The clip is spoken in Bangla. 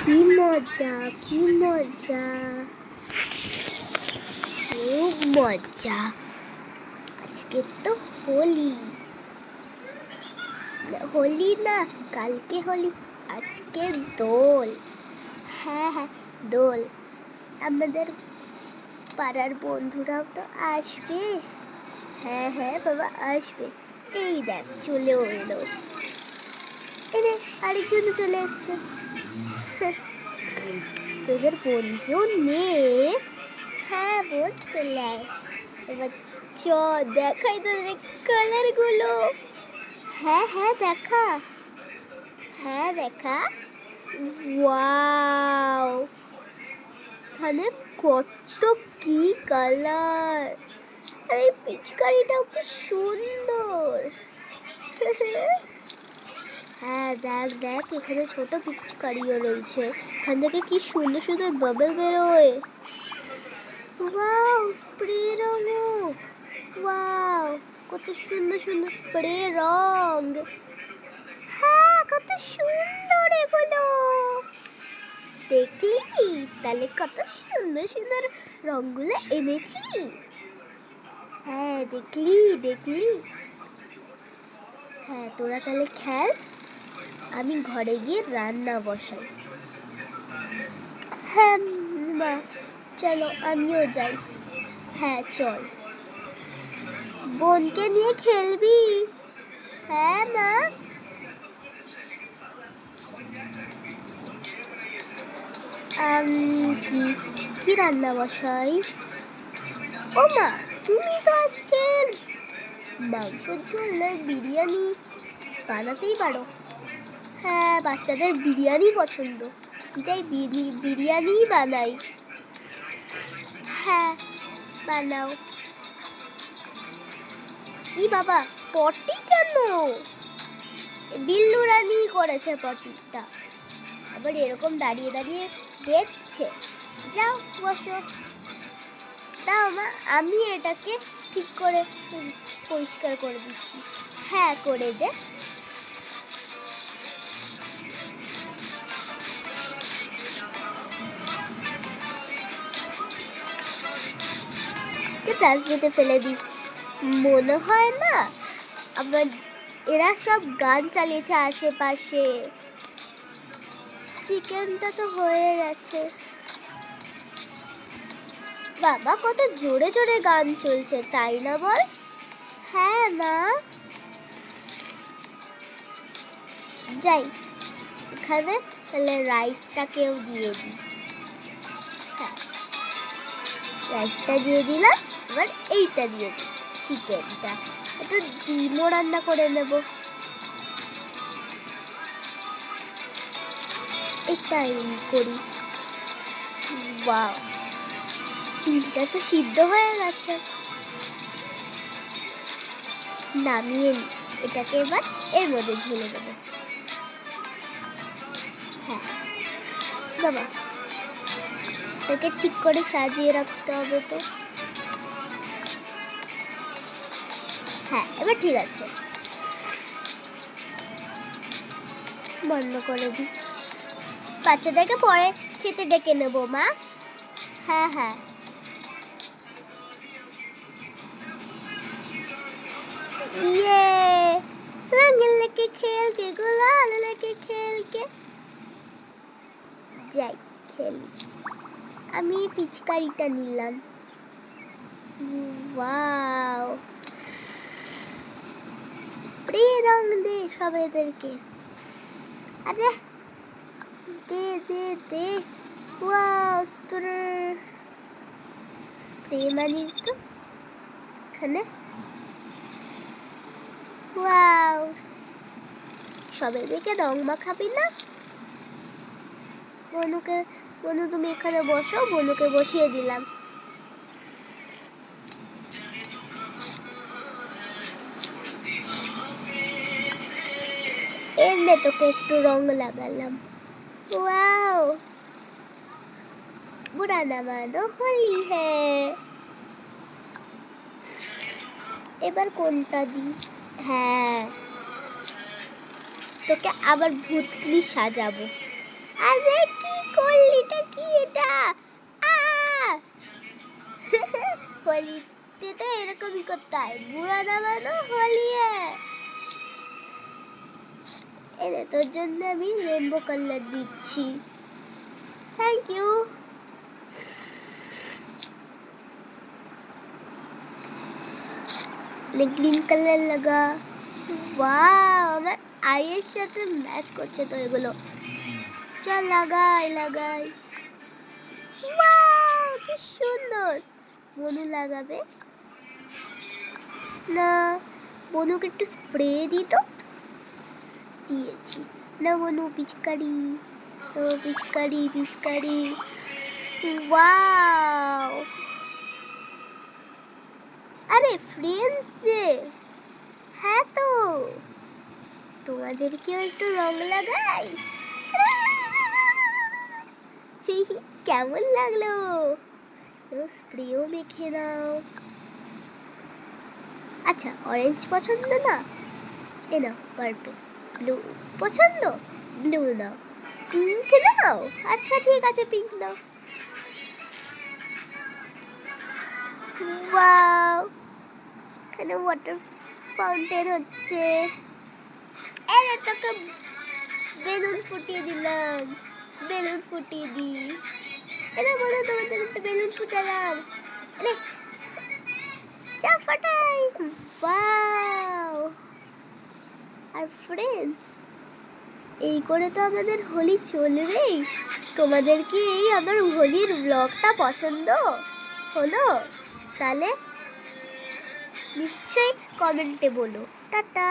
কি মজা, কি মজা, খুব মজা। আজকে তো হোলি, হোলি না কালকে হোলি, আজকে দোল। হ্যাঁ হ্যাঁ দোল। আমাদের পাড়ার বন্ধুরাও তো আসবে। হ্যাঁ হ্যাঁ বাবা আসবে। এই দেখ চলে এলো, এনে আরেকজন চলে এসছে। তোদের বোন কেউ নেই? হ্যাঁ বোন চলে আয় এবার। চ দেখাই তোদের কালার গুলো। হ্যাঁ হ্যাঁ দেখা, হ্যাঁ দেখা। ওয়াও, এখানে কত কি কালার। আরে পিচকারিটাও কি সুন্দর। হ্যাঁ দেখ দেখ, এখানে ছোট পিচকারিও রয়েছে। এখান থেকে কি সুন্দর সুন্দর বাবল বেরোয়। ওয়াও, স্প্রে রঙও। ওয়াও, কত সুন্দর সুন্দর স্প্রে রং। হ্যাঁ কত সুন্দর এগুলো। দেখলি তাহলে কত সুন্দর সুন্দর রংগুলো এনেছি। হ্যাঁ দেখলি দেখলি। হ্যাঁ তোরা তাহলে খেল, আমি ঘরে গিয়ে রান্না বসাই। হ্যাঁ মা চলো আমিও যাই। হ্যাঁ চল, বোনকে নিয়ে খেলবি? হ্যাঁ মা। কি কি রান্না বসাই? ও মা, তুমি তো আজকে মাংসের ঝোল না বিরিয়ানি বানাতেই পারো। হ্যাঁ বাচ্চাদের বিরিয়ানি পছন্দ, যাই বিরিয়ানি বানাই। হ্যাঁ বানাও। ই বাবা, পটি কেন? বিল্লু রানী করেছে পটিটা, আবার এরকম দাঁড়িয়ে দাঁড়িয়ে দেখছে। যাও বসো। দাও মা, আমি এটাকে ঠিক করে পরিষ্কার করে দিচ্ছি। হ্যাঁ করে দে। ডাস্টবিনে ফেলে দিই। মনে হয় না আবার এরা সব গান চালিয়েছে আশেপাশে। চিকেনটা তো হয়ে গেছে। বাবা কত জোরে জোরে গান চলছে, তাই না বল? হ্যাঁ মা। যাই এখানে তাহলে রাইসটাকেও দিয়ে দিই। হ্যাঁ রাইসটা দিয়ে দিলাম, এবার এইটা দিয়ে দিই চিকেনটা। একটু ডিমও রান্না করে নেব। এটাই করি। বাহ, ডিমটা তো সিদ্ধ হয়ে গেছে। নামিয়ে নিই, এটাকে এবার এর মধ্যে ঢেলে দেবো। হ্যাঁ বাবা, এটাকে ঠিক করে সাজিয়ে রাখতে হবে তো। হ্যাঁ এবার ঠিক আছে, বন্ধ করে দিই। বাচ্চাদেরকে পরে খেতে ডেকে নেবো মা। হ্যাঁ হ্যাঁ। ये रंग लेके खेल के गुलाल लेके खेल के যাই খেলি। আমি পিচকারিটা নিলাম। ওয়াও, স্প্রে রং দে সবাইদেরকে। আরে দে দে দে। ওয়াও, স্প্রে স্প্রে মানি তো এখানে। ওয়াও, সবাইদেরকে রং মাখাবি না? বনুকে, বনু তুমি এখানে বসো, বনুকে বসিয়ে দিলাম। এনে তোকে একটু রং লাগালাম। ওয়াও, বুড়া না মানো হোলি হ্যাঁ। এবার কোনটা দিই? হ্যাঁ তোকে আবার ভূতনি সাজাবো। আরে কি করলি? এটা কি? এটা হোলিতে তো এরকমই করতে হয়, বুড়া নামানো হোলি। এরে তোর জন্য আমি রেনবো কালার দিচ্ছি। Thank you. গ্রিন কালার লাগা। ওয়াও, আমার আইয়ের সাথে ম্যাচ করছে তো এগুলো। চল লাগাই লাগাই। ওয়াও, কি সুন্দর। বনু লাগাবে না? বনুকে একটু স্প্রে দিই তো। দিয়েছি না বনু, পিচকারি। ও পিচকারি পিচকারি। ওয়াও, আরে ফ্রেন্ডস ডে। হ্যাঁ তো, তোমাদেরকেও একটু রং লাগাই। কেমন লাগলো? স্প্রেও মেখে নাও। আচ্ছা, অরেঞ্জ পছন্দ না? এ নাও পার্পল। ব্লু পছন্দ? ব্লু নাও। পিঙ্ক নাও? আচ্ছা ঠিক আছে, পিঙ্ক নাও। ওয়াও, এখানে ওয়াটার ফাউন্টেন হচ্ছে। এরে তোকে বেলুন ফুটিয়ে দিলাম। বেলুন ফুটিয়ে দিই। এটা বলো, তোমাদের একটা বেলুন ফুটালাম। আরে যা ফাটাই। ওয়াও। আর ফ্রেন্ডস, এই করে তো আমাদের হোলি চলবেই। তোমাদের কি এই আমার হোলির ব্লগটা পছন্দ হলো? তাহলে নিশ্চয়ই কমেন্টে বলো। টাটা।